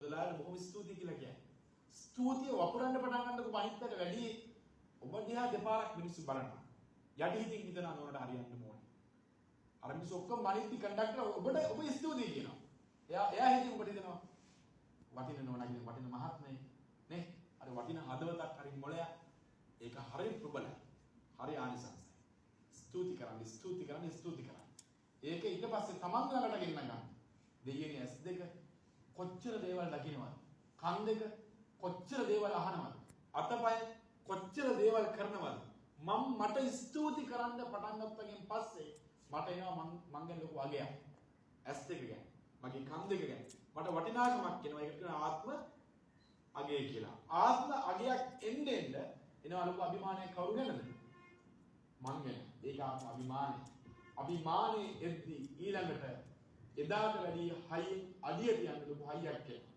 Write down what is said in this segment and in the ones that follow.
මුදලාට බොහොම ස්තුතියි කියලා කියන්නේ. ස්තුතිය වපුරන්න පටන් ගන්නකොට මහින්තට වැඩි ඔබ දිහා දෙපාරක් මිනිස්සු බලනවා. යටි හිතින් හිතනවා නෝනට හරියන්න ඕනේ. අර මිනිස්සු ඔක්කොම මනින්ති කන්ඩක්ටර් ඔබ ස්තුතියි කියනවා. එයා හිතින් ඔබට දෙනවා. වටින නෝනා කියන වටින මහත්මයේ නේ අර වටින හදවතක් හරි මොළයක් ඒක හරිය ප්‍රබලයි. හරි ආනිසංසයි. ස්තුති කරන්න. ඒක ඊට පස්සේ තමන් ළඟට ගෙන්න ගන්න. දෙයියනේ S2 කොච්චර දේවල් දකින්නවද? කන් දෙක කොච්චර දේවල් අහනවද? අතපය කොච්චර දේවල් කරනවද? මට ස්තුති කරන්න පටන් ගත්තගෙන් පස්සේ මට එනවා මං ගැන ලොකු අගයක්. S2 ගැන. මගේ කන් දෙක ගැන. මට වටිනාකමක් එනවා. ඒකට කියන ආත්ම අගය කියලා. ආත්ම අගයක් එන්න එනවා ලොකු අභිමානයක් කවුරු ගැනද? මං ගැන. ඒක ආත්ම අභිමානය. අභිමානේ එද්දි ඊළඟට එදාට වැඩි හයියෙන් අඩිය තියන්න ලොකු හයියක් එනවා.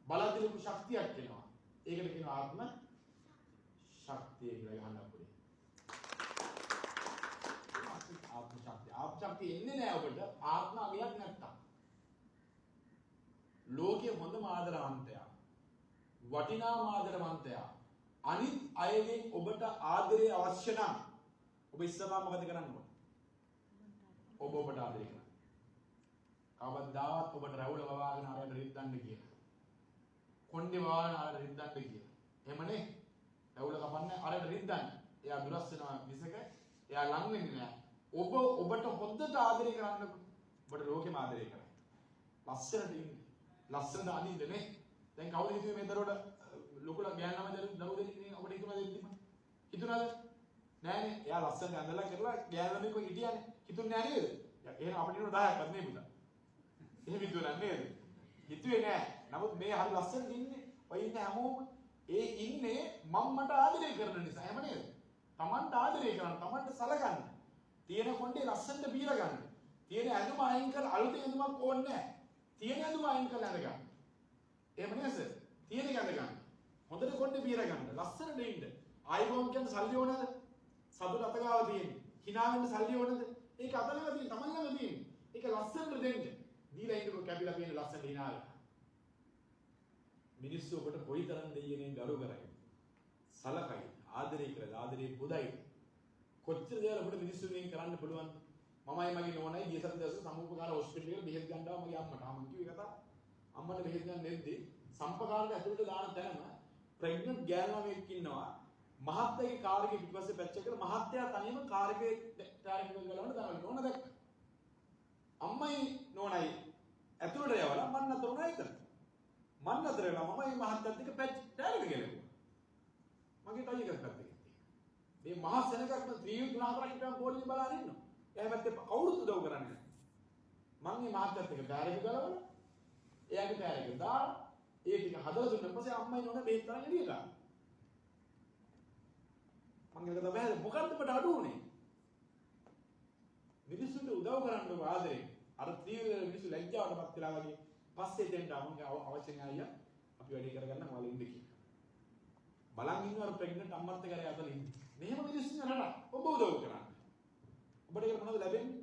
බලද්දි ලොකු ශක්තියක් එනවා. ඒකට කියනවා ආත්ම ශක්තිය කියලා ගහන්න අපුලේ. ආත්ම ශක්තිය. ආත්ම ශක්තිය එන්නේ නැහැ ඔබට ආත්ම අගයක් නැත්තම්. ලෝකයේ හොඳම ආදරවන්තයා, වටිනාම ආදරවන්තයා, අනිත් අයගෙන් ඔබට ආදරය අවශ්‍ය නම් ඔබ ඉස්සරහා මොකද කරන්න ඕන? ඔබට ආදරය කරන්න. කවදාවත් ඔබට රැවුල වවාගෙන ආරයට රිද්දන්න කියලා. කොණ්ඩේ වවාගෙන ආරයට රිද්දන්න කියලා. එහෙමනේ. රැවුල කපන්න ආරයට රිද්දන්න. එයා දුරස් වෙනවා විසක. එයා ලං වෙන්නේ නැහැ. ඔබට හොද්දට ආදරය කරන්න ඔබට ලෝකෙම ආදරය කරයි. ලස්සනට ඉන්නේ. ලස්සනට අඳින්නේ. දැන් කවුද හිතුවේ මේ දරුවට ලොකුලා ගෑනම දරුවෝ දෙන්නේ ඔබට හිතුණාද දෙන්න? හිතුණාද? නෑනේ. එයා ලස්සනට ඇඳලා කරලා ගෑනම කො හිටියානේ. හිතුන්නේ නෑ නේද? එහෙනම් අපිට ඉන්න 10ක්වත් නේ පුතා. එහෙම හිතුණා නේද? හිතුවේ නෑ. නමුත් මේ හරි ලස්සනට ඉන්නේ. ඔය ඉන්න හැමෝම ඒ ඉන්නේ මට ආදරය කරන නිසා. එහෙම නේද? Tamanට ආදරය කරන්න, Tamanට සලකන්න. තියෙන කොණ්ඩේ ලස්සනට බීලා ගන්න. තියෙන ඇඳුම අයින් කරලා අලුත් ඇඳුමක් ඕනේ නෑ. තියෙන ඇඳුම අයින් කරලා අඳ ගන්න. එහෙම නේද? තියෙන එක අඳ ගන්න. හොඳට කොණ්ඩේ බීලා ගන්න. ලස්සනට ඉන්න. ආයිබෝම් කියන්නේ සල්ලි ඕනද? සතුට අතගාව තියෙන්නේ. hina වෙන්න සල්ලි ඕනද? ඒක අතලම තියෙන, Taman ළඟ තියෙන්නේ. ඒක ලස්සනට දෙන්න. දීලා ඉන්නකො කැපිලා තියෙන ලස්සන hina වෙලා. මිනිස්සු ඔබට කොයිතරම් දෙයියනේ ගරු කරයි. සලකයි, ආදරය කරලා ආදරේ පුදයි. කොච්චර දේවල් ඔබට මිනිස්සුන්ගෙන් කරන්න පුළුවන්ද? මමයි මගේ නෝනයි ගිය සති දවසේ සමුපකාර හොස්පිටල් එකට බෙහෙත් ගන්න ආවා මගේ අම්මට. මම කිව්වේ කතාව. අම්මට බෙහෙත් ගන්න නෙද්දී සම්පකාරට ඇතුළට දාන තැනම ප්‍රෙග්නන්ට් ගෑල්ලාවෙක් ඉන්නවා. මහත්තයාගේ කාර් එකේ පිටිපස්සේ පැච් එක කරලා මහත්තයා තනියම කාර් එකේ ටයර් එක ගලවන්න දානවා. නෝනා දැක්ක. අම්මයි නෝනයි ඇතුළට යවලා මන් අතර උනා එතන. මන් අතර වෙලා මමයි මහත්තයත් එක්ක පැච් ටයර් එක ගලවුවා. මගේ ටයි එකක් පැත්තකින් තියෙනවා. මේ මහ සෙනගක්ම 3-4ක් හිටන් පොලිසිය බලාගෙන ඉන්නවා. එයා පැත්තේ කවුරුත් උදව් කරන්නේ නැහැ. මං මේ මහත්තයත් එක්ක ටයර් එක ගලවලා එයාගේ ටයර් එක දාලා ඒ ටික හදලා දුන්නා. ඊපස්සේ අම්මයි නෝනා බෙහෙත් තරන් එළියට ආවා. මං ඒක තමයි මොකද්ද මට අඩු උනේ? මිනිස්සුන්ට උදව් කරන්න ඕන ආදරේ. අර තීව්‍ර මිනිස්සු ලැජ්ජාවටපත් වෙලා වගේ පස්සේ දෙන්න මම අවශ්‍ය නැහැ අයියා. අපි වැඩි කරගන්න මම ඉන්න කියලා. බලන් ඉන්නවර ප්‍රෙග්නන්ට් අම්මත් එක්ක අතල ඉන්නේ. මෙහෙම මිනිස්සු නරක ඔබ උදව් කරන්න. ඔබට ඒක මොනවද ලැබෙන්නේ?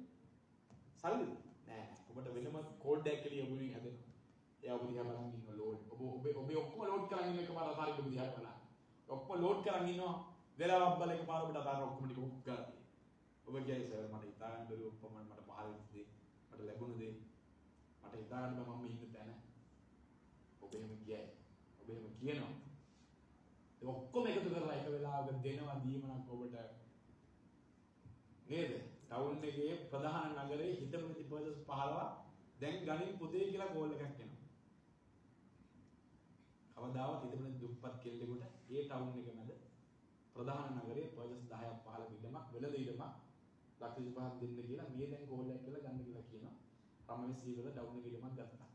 සල්ලි නෑ. ඔබට වෙනම කෝඩ් එකක් කියලා ඔබ වින් හදනවා. එයා ඔබ දිහා බලන් ඉන්න ලෝඩ්. ඔබ ඔක්කොම ලෝඩ් කරන් ඉන්න එකපාර අතාරින්න ඔබ දිහා බලන්න. ඔක්කොම ලෝඩ් කරන් ඉන්නවා. වෙලාවක් බල එකපාර ඔබට අතාර ඔක්කොම ටික උක් කරලා. ඔබ කියයි සර් මට හිතා ගන්න බැරි ඔක්කොම මට පහල දේ මට ලැබුණ දේ මට හිතා ගන්න බෑ මම ඉන්න තැන. ඔබ එහෙම කියයි. ඔබ එහෙම කියනවා. ඒ ඔක්කොම එකතු කරලා එක වෙලාවක දෙනවා දීමනක් ඔබට නේද? ටවුන් එකේ ප්‍රධාන නගරේ හිතමති පර්සස් 15 දැන් ගණින් පුතේ කියලා කෝල් එකක් එනවා. කවදාවත් හිතමති දුප්පත් කෙල්ලෙකුට ඒ ටවුන් එක මැද ප්‍රධාන නගරයේ පර්සස් 10ක් 15 ඉඩමක් වෙළඳ ඉඩමක් ලක්ෂ 25ක් දෙන්න කියලා මේ දැන් කෝල් එකක් කියලා ගන්න කියලා කියනවා. රමණී සීවල ටවුන් එකේ ඉඩමක් ගත්තා.